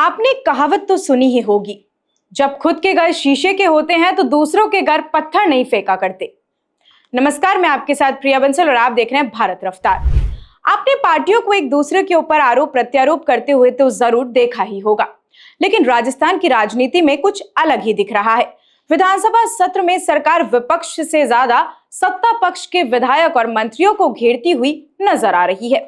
आपने कहावत तो सुनी ही होगी, जब खुद के घर शीशे के होते हैं तो दूसरों के घर पत्थर नहीं फेंका करते। नमस्कार, मैं आपके साथ प्रिया बंसल और आप देख रहे हैं भारत रफ्तार। आपने पार्टियों को एक दूसरे के ऊपर आरोप प्रत्यारोप करते हुए तो जरूर देखा ही होगा, लेकिन राजस्थान की राजनीति में कुछ अलग ही दिख रहा है। विधानसभा सत्र में सरकार विपक्ष से ज्यादा सत्ता पक्ष के विधायक और मंत्रियों को घेरती हुई नजर आ रही है।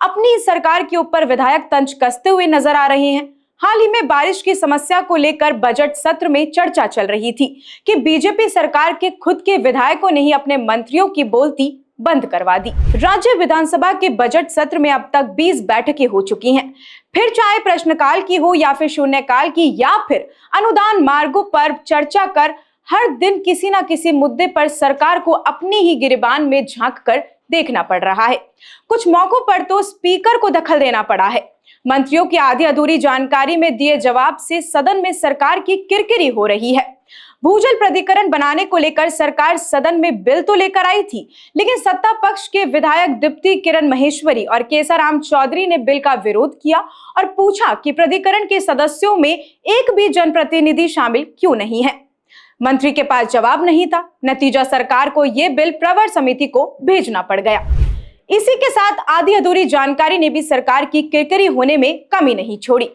अपनी सरकार के ऊपर विधायक तंज कसते हुए नजर आ रहे हैं। हाल ही में बारिश की समस्या को लेकर बजट सत्र में चर्चा चल रही थी कि बीजेपी सरकार के खुद के विधायकों ने ही अपने मंत्रियों की बोलती बंद करवा दी। राज्य विधानसभा के बजट सत्र में अब तक 20 बैठकें हो चुकी हैं। फिर चाहे प्रश्नकाल की हो या फिर शून्यकाल की या फिर अनुदान मार्गों पर चर्चा कर हर दिन किसी न किसी मुद्दे पर सरकार को अपनी ही गिरेबान में झांक कर देखना पड़ रहा है। कुछ मौकों पर तो स्पीकर को दखल देना पड़ा है। मंत्रियों की आधी अधूरी जानकारी में दिए जवाब से सदन में सरकार की किरकिरी हो रही है। भूजल प्राधिकरण बनाने को लेकर सरकार सदन में बिल तो लेकर आई थी, लेकिन सत्ता पक्ष के विधायक दीप्ति किरण महेश्वरी और केसाराम चौधरी ने बिल का विरोध किया और पूछा कि प्राधिकरण के सदस्यों में एक भी जनप्रतिनिधि शामिल क्यों नहीं है। मंत्री के पास जवाब नहीं था। नतीजा सरकार को यह बिल प्रवर समिति को भेजना पड़ गया। इसी के साथ आधी अधूरी जानकारी ने भी सरकार की किरकिरी होने में कमी नहीं छोड़ी।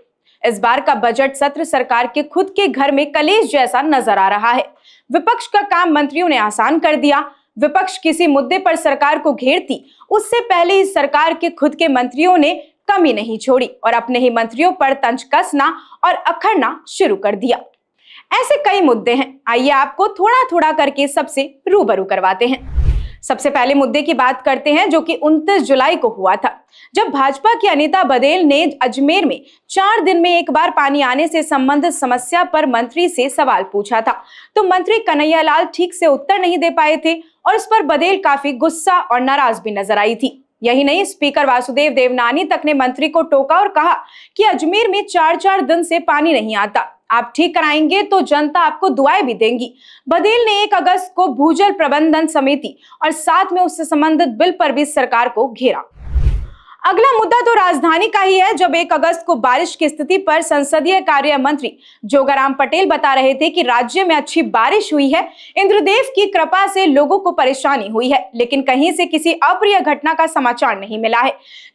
इस बार का बजट सत्र सरकार के खुद के घर में कलेश जैसा नजर आ रहा है। विपक्ष का काम मंत्रियों ने आसान कर दिया। विपक्ष किसी मुद्दे पर सरकार को घेरती, उससे पहले ही सरकार के खुद के मंत्रियों ने कमी नहीं छोड़ी और अपने ही मंत्रियों पर तंज कसना और अखड़ना शुरू कर दिया। ऐसे कई मुद्दे हैं, आइए आपको थोड़ा थोड़ा करके सबसे रूबरू करवाते हैं। सबसे पहले मुद्दे की बात करते हैं, जो कि 29 जुलाई को हुआ था, जब भाजपा की अनीता बघेल ने अजमेर में 4 दिन में एक बार पानी आने से संबंधित समस्या पर मंत्री से सवाल पूछा था, तो मंत्री कन्हैयालाल ठीक से उत्तर नहीं दे पाए थे और इस पर बघेल काफी गुस्सा और नाराज भी नजर आई थी। यही नहीं, स्पीकर वासुदेव देवनानी तक ने मंत्री को टोका और कहा कि अजमेर में 4-4 दिन से पानी नहीं आता, आप ठीक कराएंगे तो जनता आपको दुआएं भी देंगी। बघेल ने 1 अगस्त को भूजल प्रबंधन समिति और साथ में उससे संबंधित बिल पर भी सरकार को घेरा। अगला मुद्दा तो राजधानी का ही है, जब 1 अगस्त को बारिश की स्थिति पर संसदीय कार्य मंत्री जोगाराम पटेल बता रहे थे कि राज्य में अच्छी बारिश हुई है, इंद्रदेव की कृपा से लोगों को परेशानी हुई है, लेकिन कहीं से किसी अप्रिय घटना का समाचार नहीं मिला है।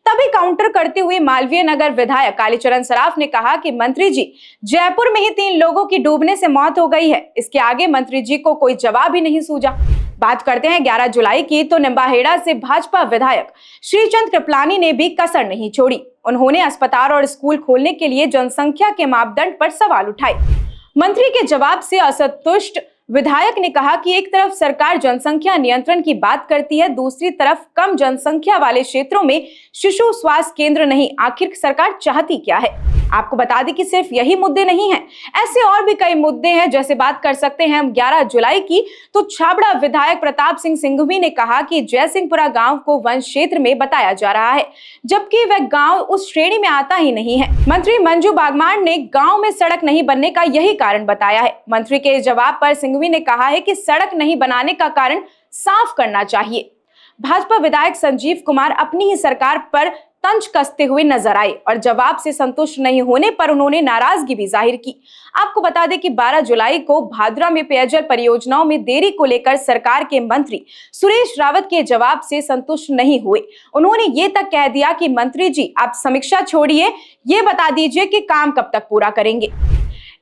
तभी काउंटर करते हुए मालवीय नगर विधायक कालीचरण सराफ ने कहा कि मंत्री जी, जयपुर में ही 3 लोगों की डूबने से मौत हो गई है। इसके आगे मंत्री जी को कोई जवाब ही नहीं सूझा। बात करते हैं 11 जुलाई की, तो निम्बाहेड़ा से भाजपा विधायक श्रीचंद कृपलानी ने भी कसर नहीं छोड़ी। उन्होंने अस्पताल और स्कूल खोलने के लिए जनसंख्या के मापदंड पर सवाल उठाए। मंत्री के जवाब से असंतुष्ट विधायक ने कहा कि एक तरफ सरकार जनसंख्या नियंत्रण की बात करती है, दूसरी तरफ कम जनसंख्या वाले क्षेत्रों में शिशु स्वास्थ्य केंद्र नहीं। आखिर सरकार चाहती क्या है? आपको बता दें कि सिर्फ यही मुद्दे नहीं हैं, ऐसे और भी कई मुद्दे हैं। जैसे बात कर सकते हैं हम 11 जुलाई की, तो छाबड़ा विधायक प्रताप सिंह सिंघवी ने कहा कि जयसिंहपुरा गांव को वन क्षेत्र में बताया जा रहा है, जबकि वह गांव उस श्रेणी में आता ही नहीं है। मंत्री मंजू बागमान ने गांव में सड़क नहीं बनने का यही कारण बताया है। मंत्री के जवाब पर सिंघवी ने कहा है कि सड़क नहीं बनाने का कारण साफ करना चाहिए। भाजपा विधायक संजीव कुमार अपनी ही सरकार पर तंज कसते हुए नजर आए और जवाब से संतुष्ट नहीं होने पर उन्होंने नाराजगी भी जाहिर की। आपको बता दें कि 12 जुलाई को भादरा में पेयजल परियोजनाओं में देरी को लेकर सरकार के मंत्री सुरेश रावत के जवाब से संतुष्ट नहीं हुए। उन्होंने ये तक कह दिया कि मंत्री जी, आप समीक्षा छोड़िए, ये बता दीजिए कि काम कब तक पूरा करेंगे।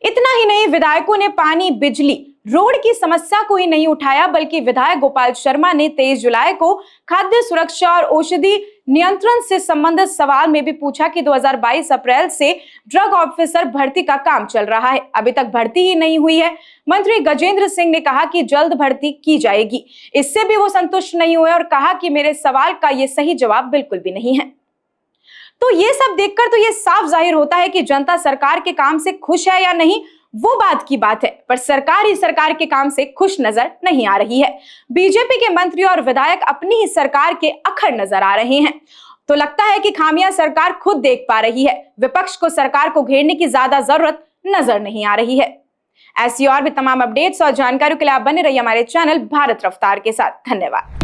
इतना ही नहीं, विधायकों ने पानी, बिजली, रोड की समस्या को ही नहीं उठाया, बल्कि विधायक गोपाल शर्मा ने 23 जुलाई को खाद्य सुरक्षा और औषधि नियंत्रण से संबंधित सवाल में भी पूछा कि 2022 अप्रैल से ड्रग ऑफिसर भर्ती का काम चल रहा है, अभी तक भर्ती ही नहीं हुई है। मंत्री गजेंद्र सिंह ने कहा कि जल्द भर्ती की जाएगी। इससे भी वो संतुष्ट नहीं हुए और कहा कि मेरे सवाल का ये सही जवाब बिल्कुल भी नहीं है। तो ये सब देखकर तो ये साफ जाहिर होता है कि जनता सरकार के काम से खुश है या नहीं, वो बात की बात है, पर सरकार ही सरकार के काम से खुश नजर नहीं आ रही है। बीजेपी के मंत्री और विधायक अपनी ही सरकार के अखड़ नजर आ रहे हैं। तो लगता है कि खामियां सरकार खुद देख पा रही है। विपक्ष को सरकार को घेरने की ज्यादा जरूरत नजर नहीं आ रही है। ऐसी और भी तमाम अपडेट्स और जानकारियों के लिए आप बने रहिए हमारे चैनल भारत रफ्तार के साथ। धन्यवाद।